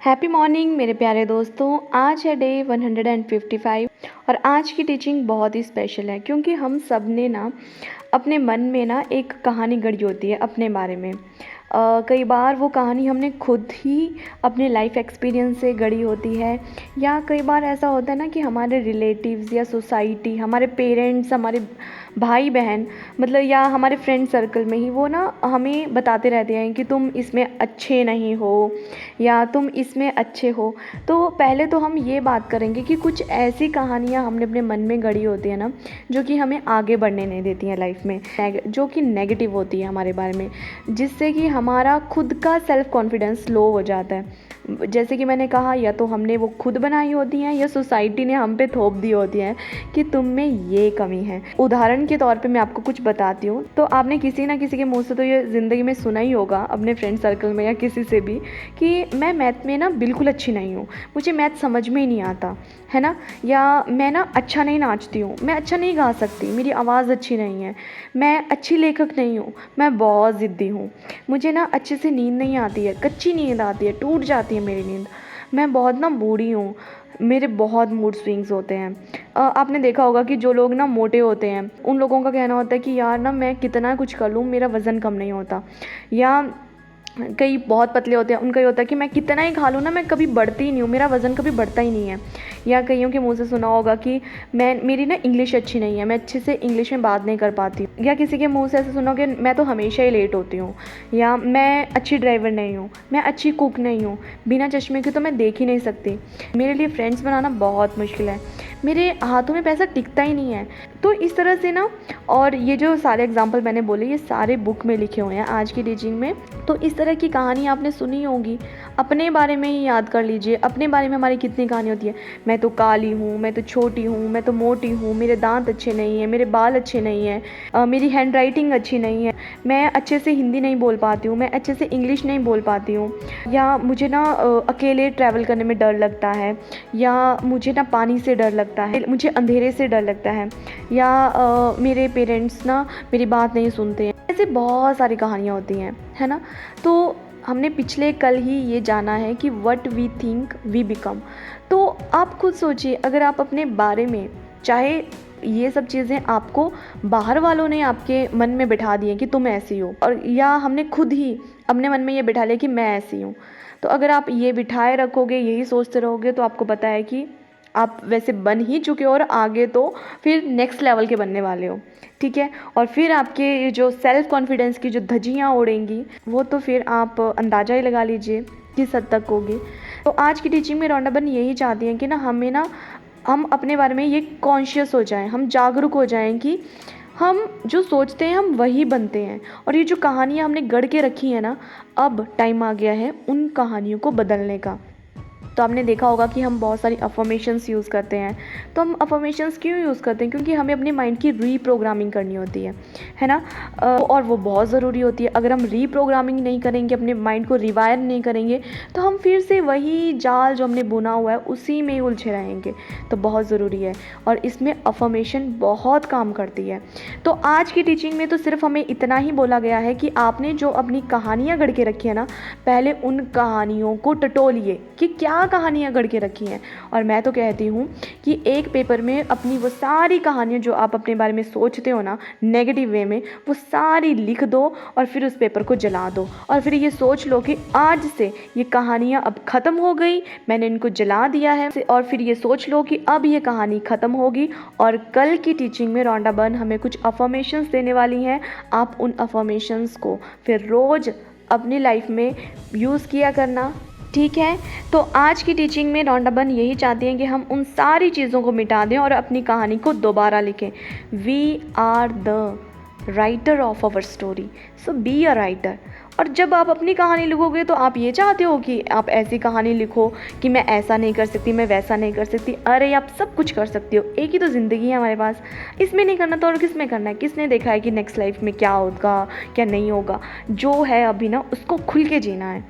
Happy morning मेरे प्यारे दोस्तों। आज है डे 155 और आज की टीचिंग बहुत ही स्पेशल है क्योंकि हम सब ने ना अपने मन में ना एक कहानी गढ़ी होती है अपने बारे में। कई बार वो कहानी हमने खुद ही अपने लाइफ एक्सपीरियंस से गढ़ी होती है, या कई बार ऐसा होता है ना कि हमारे रिलेटिव्स या सोसाइटी, हमारे पेरेंट्स, हमारे भाई बहन, मतलब या हमारे फ्रेंड सर्कल में ही वो ना हमें बताते रहते हैं कि तुम इसमें अच्छे नहीं हो या तुम इसमें अच्छे हो। तो पहले तो हम ये बात करेंगे कि कुछ ऐसी कहानियाँ हमने अपने मन में गढ़ी होती है ना, जो कि हमें आगे बढ़ने नहीं देती हैं लाइफ में, जो कि नेगेटिव होती है हमारे बारे में, जिससे कि हमारा खुद का सेल्फ कॉन्फिडेंस लो हो जाता है। जैसे कि मैंने कहा, या तो हमने वो खुद बनाई होती हैं या सोसाइटी ने हम पे थोप दी होती हैं कि तुम में ये कमी है। उदाहरण के तौर पे मैं आपको कुछ बताती हूँ। तो आपने किसी ना किसी के मुंह से तो ये ज़िंदगी में सुना ही होगा, अपने फ्रेंड सर्कल में या किसी से भी, कि मैं मैथ में ना बिल्कुल अच्छी नहीं हूँ, मुझे मैथ समझ में ही नहीं आता है ना, या मैं ना अच्छा नहीं नाचती हूँ, मैं अच्छा नहीं गा सकती, मेरी आवाज़ अच्छी नहीं है, मैं अच्छी लेखक नहीं हूँ, मैं बहुत ज़िद्दी हूँ, मुझे ना अच्छे से नींद नहीं आती है, कच्ची नींद आती है, टूट जाती है मेरी नींद, मैं बहुत ना बूढ़ी हूँ, मेरे बहुत मूड स्विंग्स होते हैं। आपने देखा होगा कि जो लोग ना मोटे होते हैं उन लोगों का कहना होता है कि यार ना मैं कितना कुछ कर लूँ मेरा वज़न कम नहीं होता, या कई बहुत पतले होते हैं उनका ये होता है कि मैं कितना ही खा लूँ ना मैं कभी बढ़ती ही नहीं हूँ, मेरा वज़न कभी बढ़ता ही नहीं है। या कईयों के मुंह से सुना होगा कि मेरी ना इंग्लिश अच्छी नहीं है, मैं अच्छे से इंग्लिश में बात नहीं कर पाती, या किसी के मुंह से ऐसे सुना कि मैं तो हमेशा ही लेट होती हूँ, या मैं अच्छी ड्राइवर नहीं हूँ, मैं अच्छी कुक नहीं हूँ, बिना चश्मे के तो मैं देख ही नहीं सकती, मेरे लिए फ्रेंड्स बनाना बहुत मुश्किल है, मेरे हाथों में पैसा टिकता ही नहीं है। तो इस तरह से ना, और ये जो सारे एग्जाम्पल मैंने बोले ये सारे बुक में लिखे हुए हैं आज की टीचिंग में। तो इस तरह की कहानी आपने सुनी होगी, अपने बारे में ही याद कर लीजिए, अपने बारे में हमारी कितनी कहानी होती है। मैं तो काली हूँ, मैं तो छोटी हूँ, मैं तो मोटी हूँ, मेरे दांत अच्छे नहीं हैं, मेरे बाल अच्छे नहीं हैं, मेरी हैंड राइटिंग अच्छी नहीं है, मैं अच्छे से हिंदी नहीं बोल पाती हूँ, मैं अच्छे से इंग्लिश नहीं बोल पाती हूँ, या मुझे ना अकेले ट्रैवल करने में डर लगता है, या मुझे ना पानी से डर लगता है, मुझे अंधेरे से डर लगता है, या मेरे पेरेंट्स ना मेरी बात नहीं सुनते हैं। ऐसे बहुत सारी कहानियाँ होती हैं, है ना। तो हमने पिछले कल ही ये जाना है कि what we think we become. तो आप खुद सोचिए, अगर आप अपने बारे में, चाहे ये सब चीज़ें आपको बाहर वालों ने आपके मन में बिठा दी हैं कि तुम ऐसी हो, और या हमने खुद ही अपने मन में ये बिठा लिया कि मैं ऐसी हूँ, तो अगर आप ये बिठाए रखोगे, यही सोचते रहोगे, तो आपको पता है कि आप वैसे बन ही चुके हो और आगे तो फिर नेक्स्ट लेवल के बनने वाले हो, ठीक है। और फिर आपके ये जो सेल्फ कॉन्फिडेंस की जो धज्जियाँ उड़ेंगी, वो तो फिर आप अंदाज़ा ही लगा लीजिए किस हद तक होगी। तो आज की टीचिंग में रौंडा बन यही चाहती हैं कि ना हमें ना, हम अपने बारे में ये कॉन्शियस हो जाएं, हम जागरूक हो जाएं कि हम जो सोचते हैं हम वही बनते हैं। और ये जो कहानियाँ हमने गढ़ के रखी हैं ना, अब टाइम आ गया है उन कहानियों को बदलने का। तो आपने देखा होगा कि हम बहुत सारी अफर्मेशंस यूज़ करते हैं। तो हम अफर्मेशंस क्यों यूज़ करते हैं? क्योंकि हमें अपने माइंड की रीप्रोग्रामिंग करनी होती है ना। और वो बहुत ज़रूरी होती है। अगर हम रीप्रोग्रामिंग नहीं करेंगे, अपने माइंड को रिवायर नहीं करेंगे, तो हम फिर से वही जाल जो हमने बुना हुआ है उसी में ही उलझे रहेंगे। तो बहुत ज़रूरी है, और इसमें अफर्मेशन बहुत काम करती है। तो आज की टीचिंग में तो सिर्फ हमें इतना ही बोला गया है कि आपने जो अपनी कहानियाँ गढ़ के रखी है ना, पहले उन कहानियों को टटोलिए कि क्या कहानियाँ गढ़ के रखी हैं। और मैं तो कहती हूँ कि एक पेपर में अपनी वो सारी कहानियाँ जो आप अपने बारे में सोचते हो ना नेगेटिव वे में, वो सारी लिख दो और फिर उस पेपर को जला दो, और फिर ये सोच लो कि आज से ये कहानियाँ अब ख़त्म हो गई, मैंने इनको जला दिया है। और फिर ये सोच लो कि अब ये कहानी ख़त्म होगी, और कल की टीचिंग में रौंडा बन हमें कुछ अफर्मेशंस देने वाली हैं। आप उन अफर्मेशंस को फिर रोज़ अपनी लाइफ में यूज़ किया करना, ठीक है। तो आज की टीचिंग में रौंडा बन यही चाहती हैं कि हम उन सारी चीज़ों को मिटा दें और अपनी कहानी को दोबारा लिखें। We are the writer of our story, so be a writer. और जब आप अपनी कहानी लिखोगे तो आप ये चाहते हो कि आप ऐसी कहानी लिखो कि मैं ऐसा नहीं कर सकती, मैं वैसा नहीं कर सकती। अरे आप सब कुछ कर सकती हो, एक ही तो ज़िंदगी है हमारे पास, इसमें नहीं करना तो और किस में करना है? किसने देखा है कि नेक्स्ट लाइफ में क्या होगा क्या नहीं होगा? जो है अभी ना उसको खुल के जीना है,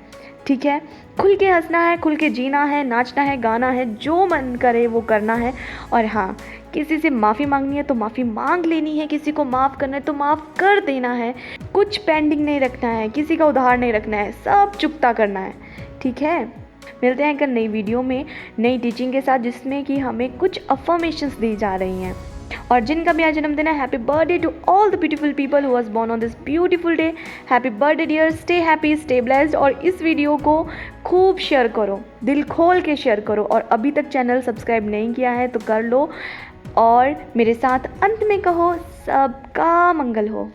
ठीक है। खुल के हंसना है, खुल के जीना है, नाचना है, गाना है, जो मन करे वो करना है। और हाँ, किसी से माफ़ी मांगनी है तो माफ़ी मांग लेनी है, किसी को माफ़ करना है तो माफ़ कर देना है, कुछ पेंडिंग नहीं रखना है, किसी का उधार नहीं रखना है, सब चुकता करना है, ठीक है। मिलते हैं एक नई वीडियो में नई टीचिंग के साथ, जिसमें कि हमें कुछ अफर्मेशंस दी जा रही हैं। और जिनका भी आज जन्मदिन है, happy birthday to all the beautiful people who was born on this beautiful day. Happy birthday dear, stay happy, stay blessed. और इस वीडियो को खूब शेयर करो, दिल खोल के शेयर करो। और अभी तक चैनल सब्सक्राइब नहीं किया है तो कर लो। और मेरे साथ अंत में कहो, सबका मंगल हो।